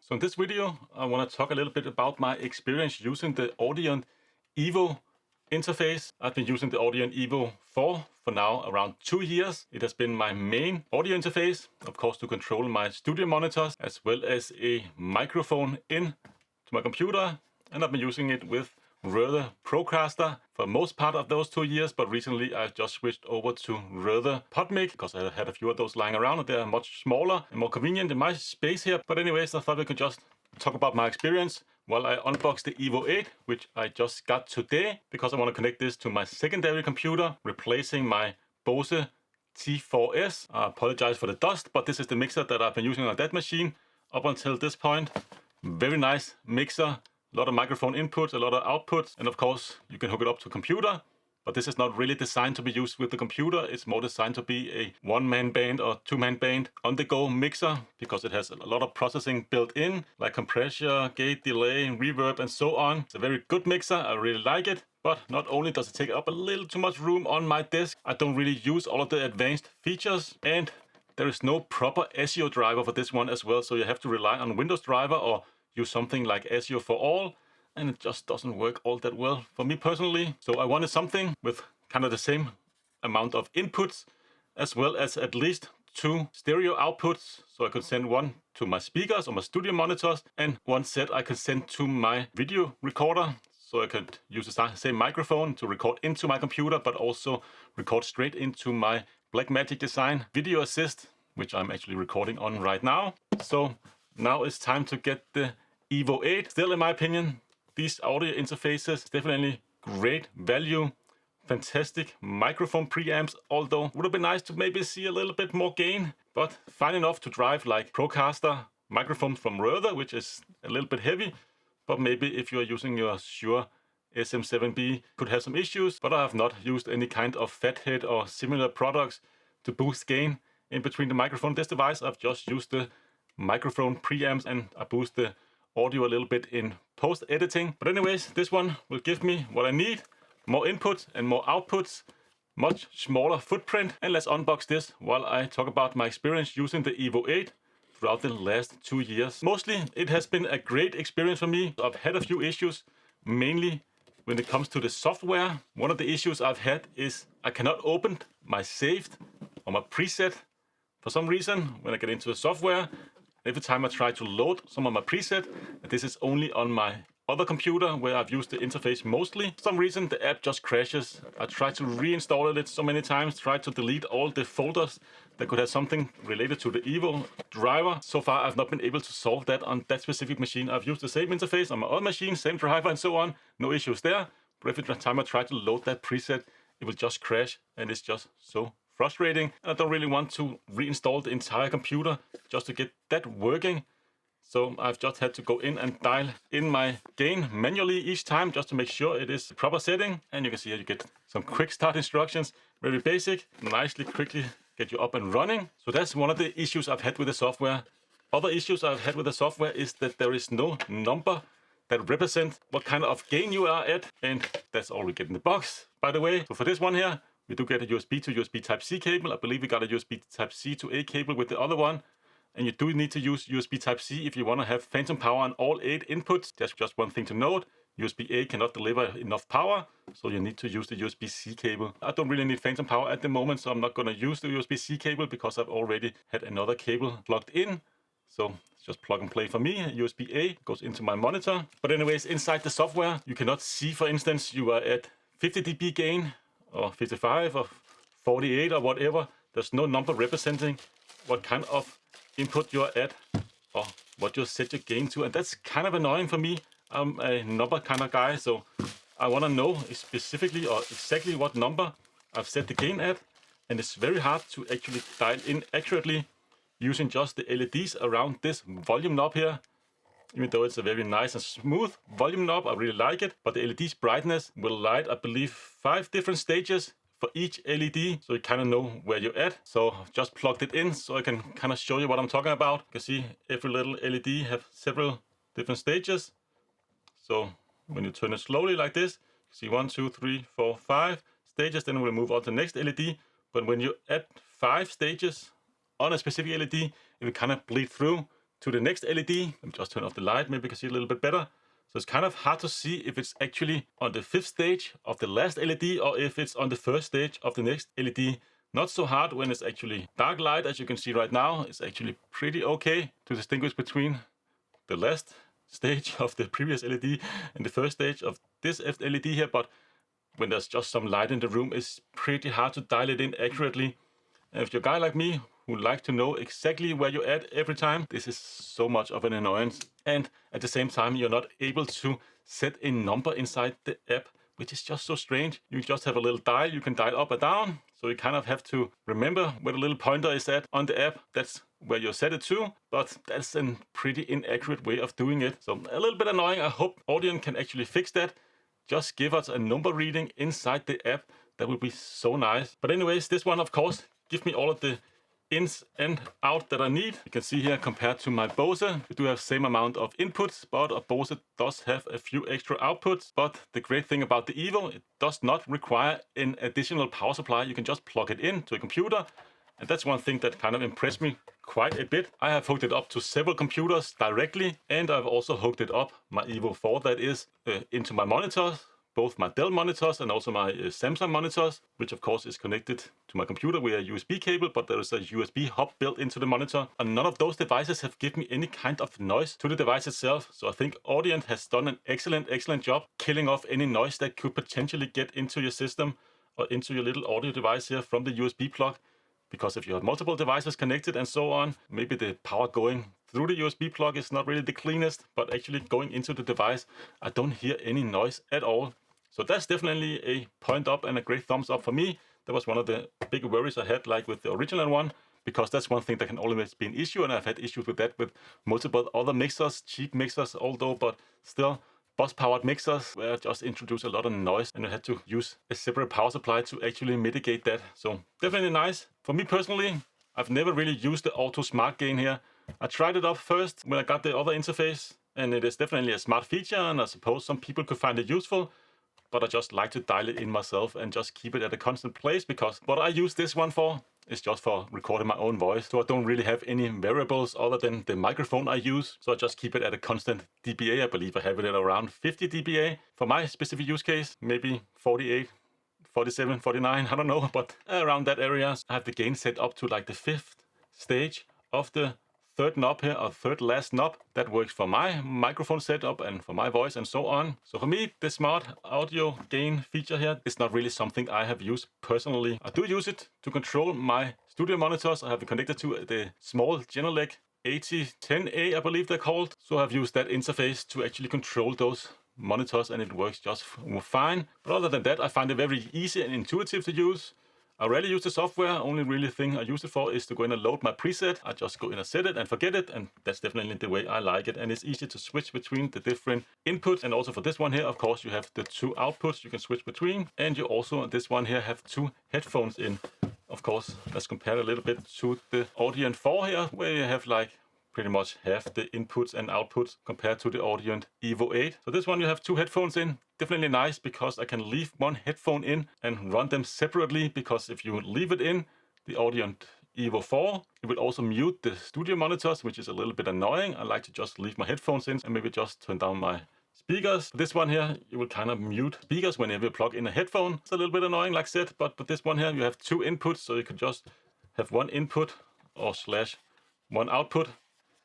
So in this video, I want to talk a little bit about my experience using the Audient EVO interface. I've been using the Audient EVO 4 for now around 2 years. It has been my main audio interface, of course, to control my studio monitors, as well as a microphone in to my computer. And I've been using it with Rode Procaster for most part of those 2 years, but recently I've just switched over to Rode PodMic because I had a few of those lying around and they're much smaller and more convenient in my space here. But anyways, I thought we could just talk about my experience while I unbox the EVO 8, which I just got today because I want to connect this to my secondary computer, replacing my Bose T4S. I apologize for the dust, but this is the mixer that I've been using on that machine up until this point. Very nice mixer. A lot of microphone input, a lot of output, and of course you can hook it up to a computer, but this is not really designed to be used with the computer. It's more designed to be a one-man band or two-man band on-the-go mixer because it has a lot of processing built in, like compressor, gate, delay, reverb, and so on. It's a very good mixer. I really like it, but not only does it take up a little too much room on my desk, I don't really use all of the advanced features, and there is no proper SEO driver for this one as well, so you have to rely on Windows driver or use something like SEO for all, and it just doesn't work all that well for me personally. So I wanted something with kind of the same amount of inputs, as well as at least 2 stereo outputs, so I could send one to my speakers or my studio monitors, and one set I could send to my video recorder, so I could use the same microphone to record into my computer, but also record straight into my Blackmagic Design Video Assist, which I'm actually recording on right now. So now it's time to get the EVO 8. Still, in my opinion, these audio interfaces definitely great value, fantastic microphone preamps, although would have been nice to maybe see a little bit more gain, but fine enough to drive like Procaster microphones from Rode, which is a little bit heavy, but maybe if you're using your Shure SM7B could have some issues, but I have not used any kind of fathead or similar products to boost gain in between the microphone and this device. I've just used the microphone preamps and I boost the audio a little bit in post editing. But anyways, this one will give me what I need, more input and more outputs, much smaller footprint. And let's unbox this while I talk about my experience using the EVO 8 throughout the last 2 years. Mostly it has been a great experience for me. I've had a few issues, mainly when it comes to the software. One of the issues I've had is I cannot open my saved or my preset for some reason when I get into the software. Every time I try to load some of my preset, this is only on my other computer where I've used the interface mostly. For some reason the app just crashes. I tried to reinstall it so many times, tried to delete all the folders that could have something related to the EVO driver. So far I've not been able to solve that on that specific machine. I've used the same interface on my other machine, same driver and so on, no issues there. But every time I try to load that preset, it will just crash, and it's just so frustrating. I don't really want to reinstall the entire computer just to get that working. So I've just had to go in and dial in my gain manually each time just to make sure it is the proper setting. And you can see here you get some quick start instructions, very basic, nicely, quickly get you up and running. So that's one of the issues I've had with the software. Other issues I've had with the software is that there is no number that represents what kind of gain you are at. And that's all we get in the box, by the way. So for this one here, we do get a USB to USB Type-C cable. I believe we got a USB Type-C to A cable with the other one. And you do need to use USB Type-C if you want to have phantom power on all 8 inputs. That's just one thing to note. USB-A cannot deliver enough power, so you need to use the USB-C cable. I don't really need phantom power at the moment, so I'm not going to use the USB-C cable because I've already had another cable plugged in. So it's just plug and play for me. USB-A goes into my monitor. But anyways, inside the software, you cannot see, for instance, you are at 50 dB gain, or 55 or 48 or whatever. There's no number representing what kind of input you're at or what you set your gain to, and that's kind of annoying for me. I'm a number kind of guy, so I want to know specifically or exactly what number I've set the gain at, and it's very hard to actually dial in accurately using just the LEDs around this volume knob here. Even though it's a very nice and smooth volume knob, I really like it. But the LED's brightness will light, I believe, 5 different stages for each LED, so you kind of know where you're at. So I've just plugged it in so I can kind of show you what I'm talking about. You can see every little LED have several different stages. So when you turn it slowly like this, you see 1, 2, 3, 4, 5 stages. Then we'll move on to the next LED. But when you're at 5 stages on a specific LED, it will kind of bleed through to the next LED. Let me just turn off the light, maybe you can see a little bit better. So it's kind of hard to see if it's actually on the 5th stage of the last LED or if it's on the 1st stage of the next LED. Not so hard when it's actually dark light, as you can see right now. It's actually pretty okay to distinguish between the last stage of the previous LED and the first stage of this LED here, but when there's just some light in the room, it's pretty hard to dial it in accurately. And if you're a guy like me who likes to know exactly where you're at every time, this is so much of an annoyance. And at the same time, you're not able to set a number inside the app, which is just so strange. You just have a little dial, you can dial up or down. So you kind of have to remember where the little pointer is at on the app. That's where you set it to, but that's a pretty inaccurate way of doing it. So a little bit annoying. I hope Audient can actually fix that. Just give us a number reading inside the app. That would be so nice. But anyways, this one, of course, gives me all of the ins and out that I need. You can see here, compared to my Bose, we do have same amount of inputs, but a Bose does have a few extra outputs. But the great thing about the EVO, it does not require an additional power supply. You can just plug it into a computer. And that's one thing that kind of impressed me quite a bit. I have hooked it up to several computers directly, and I've also hooked it up, my EVO 4 that is, into my monitors, both my Dell monitors and also my Samsung monitors, which of course is connected to my computer via a USB cable, but there is a USB hub built into the monitor. And none of those devices have given me any kind of noise to the device itself. So I think Audient has done an excellent job killing off any noise that could potentially get into your system or into your little audio device here from the USB plug. Because if you have multiple devices connected and so on, maybe the power going through the USB plug is not really the cleanest, but actually going into the device, I don't hear any noise at all. So that's definitely a point up and a great thumbs up for me. That was one of the big worries I had, like with the original one, because that's one thing that can always be an issue, and I've had issues with that with multiple other mixers, cheap mixers although, but still bus-powered mixers where I just introduced a lot of noise and I had to use a separate power supply to actually mitigate that. So definitely nice. For me personally, I've never really used the Auto Smart Gain here. I tried it up first when I got the other interface, and it is definitely a smart feature, and I suppose some people could find it useful, but I just like to dial it in myself and just keep it at a constant place, because what I use this one for is just for recording my own voice. So I don't really have any variables other than the microphone I use. So I just keep it at a constant dBA. I believe I have it at around 50 dBA. For my specific use case, maybe 48, 47, 49, I don't know, but around that area. I have the gain set up to like the 5th stage of the third knob here, or third last knob. That works for my microphone setup and for my voice and so on. So for me, the smart audio gain feature here is not really something I have used personally. I do use it to control my studio monitors. I have it connected to the small Genelec 8010A, I believe they're called. So I've used that interface to actually control those monitors, and it works just fine. But other than that, I find it very easy and intuitive to use. I rarely use the software. Only really thing I use it for is to go in and load my preset. I just go in and set it and forget it, and that's definitely the way I like it. And it's easy to switch between the different inputs. And also for this one here, of course, you have the 2 outputs you can switch between, and you also, this one here, have 2 headphones in. Of course, let's compare a little bit to the Audient 4 here, where you have like pretty much half the inputs and outputs compared to the Audient EVO 8. So this one you have 2 headphones in. Definitely nice, because I can leave one headphone in and run them separately, because if you leave it in the Audient EVO 4, it will also mute the studio monitors, which is a little bit annoying. I like to just leave my headphones in and maybe just turn down my speakers. This one here, you will kind of mute speakers whenever you plug in a headphone. It's a little bit annoying, like I said, but this one here, you have 2 inputs, so you can just have one input or slash one output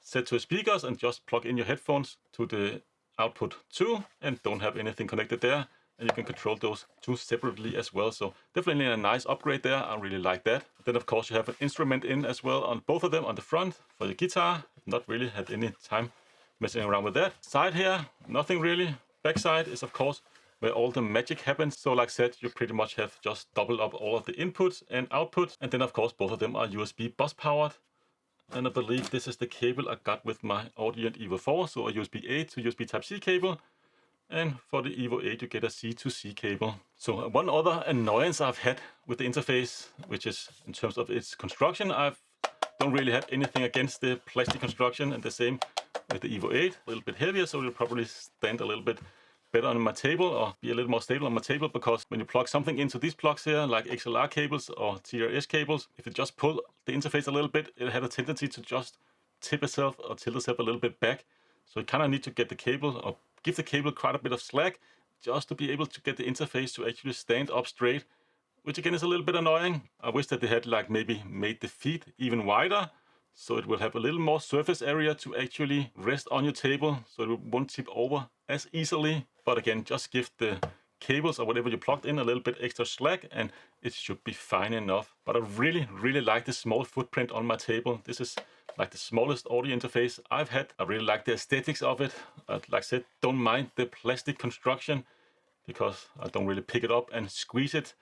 set to speakers and just plug in your headphones to the output 2 and don't have anything connected there. And you can control those 2 separately as well. So definitely a nice upgrade there. I really like that. Then of course you have an instrument in as well on both of them on the front for your guitar. Not really had any time messing around with that. Side here, nothing really. Back side is of course where all the magic happens. So like I said, you pretty much have just doubled up all of the inputs and outputs. And then of course both of them are USB bus powered. And I believe this is the cable I got with my Audient EVO 4, so a USB-A to USB Type-C cable. And for the EVO 8 you get a C to C cable. So one other annoyance I've had with the interface, which is in terms of its construction, I don't really have anything against the plastic construction, and the same with the EVO 8. A little bit heavier, so it'll probably stand a little bit better on my table, or be a little more stable on my table, because when you plug something into these plugs here, like XLR cables or TRS cables, if you just pull the interface a little bit, it had a tendency to just tip itself or tilt itself a little bit back. So you kind of need to get the cable or give the cable quite a bit of slack just to be able to get the interface to actually stand up straight, which again is a little bit annoying. I wish that they had like maybe made the feet even wider, so it will have a little more surface area to actually rest on your table, so it won't tip over as easily. But again, just give the cables or whatever you plugged in a little bit extra slack and it should be fine enough. But I really like the small footprint on my table. This is like the smallest audio interface I've had. I really like the aesthetics of it. Like I said, don't mind the plastic construction because I don't really pick it up and squeeze it.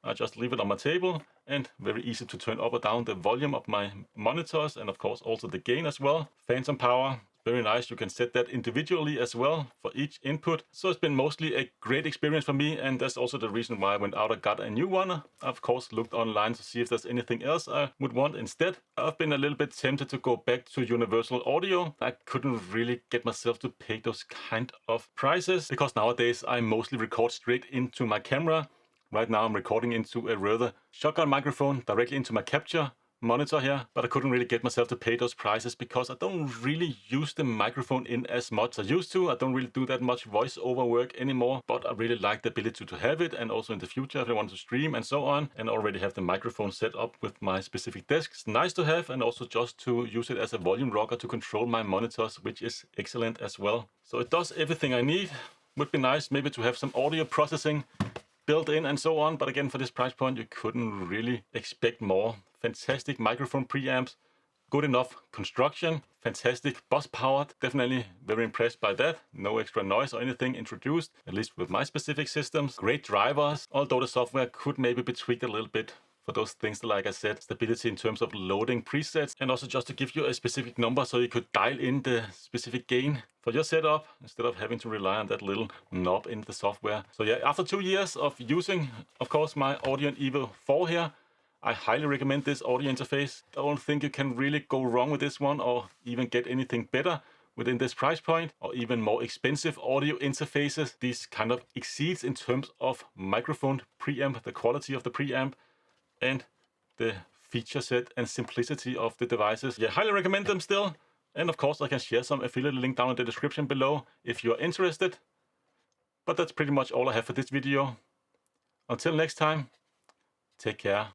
I just leave it on my table, and very easy to turn up or down the volume of my monitors, and of course also the gain as well. Phantom power, very nice. You can set that individually as well for each input. So it's been mostly a great experience for me, and that's also the reason why I went out and got a new one. I of course looked online to see if there's anything else I would want instead. I've been a little bit tempted to go back to universal audio. I couldn't really get myself to pay those kind of prices because nowadays I mostly record straight into my camera. Right now I'm recording into a rather shotgun microphone directly into my capture monitor here, but I couldn't really get myself to pay those prices because I don't really use the microphone in as much as I used to. I don't really do that much voiceover work anymore, but I really like the ability to have it, and also in the future if I want to stream and so on, and already have the microphone set up with my specific desk. It's nice to have, and also just to use it as a volume rocker to control my monitors, which is excellent as well. So it does everything I need. Would be nice maybe to have some audio processing built in and so on, but again, for this price point you couldn't really expect more. Fantastic microphone preamps, good enough construction, fantastic bus powered, definitely very impressed by that. No extra noise or anything introduced, at least with my specific systems. Great drivers, although the software could maybe be tweaked a little bit for those things, like I said, stability in terms of loading presets, and also just to give you a specific number so you could dial in the specific gain for your setup instead of having to rely on that little knob in the software. So yeah, after 2 years of using, of course, my Audient EVO 4 here, I highly recommend this audio interface. I don't think you can really go wrong with this one or even get anything better within this price point, or even more expensive audio interfaces. This kind of exceeds in terms of microphone preamp, the quality of the preamp, and the feature set and simplicity of the devices. Yeah, highly recommend them still. And of course I can share some affiliate link down in the description below if you're interested. But that's pretty much all I have for this video. Until next time, take care.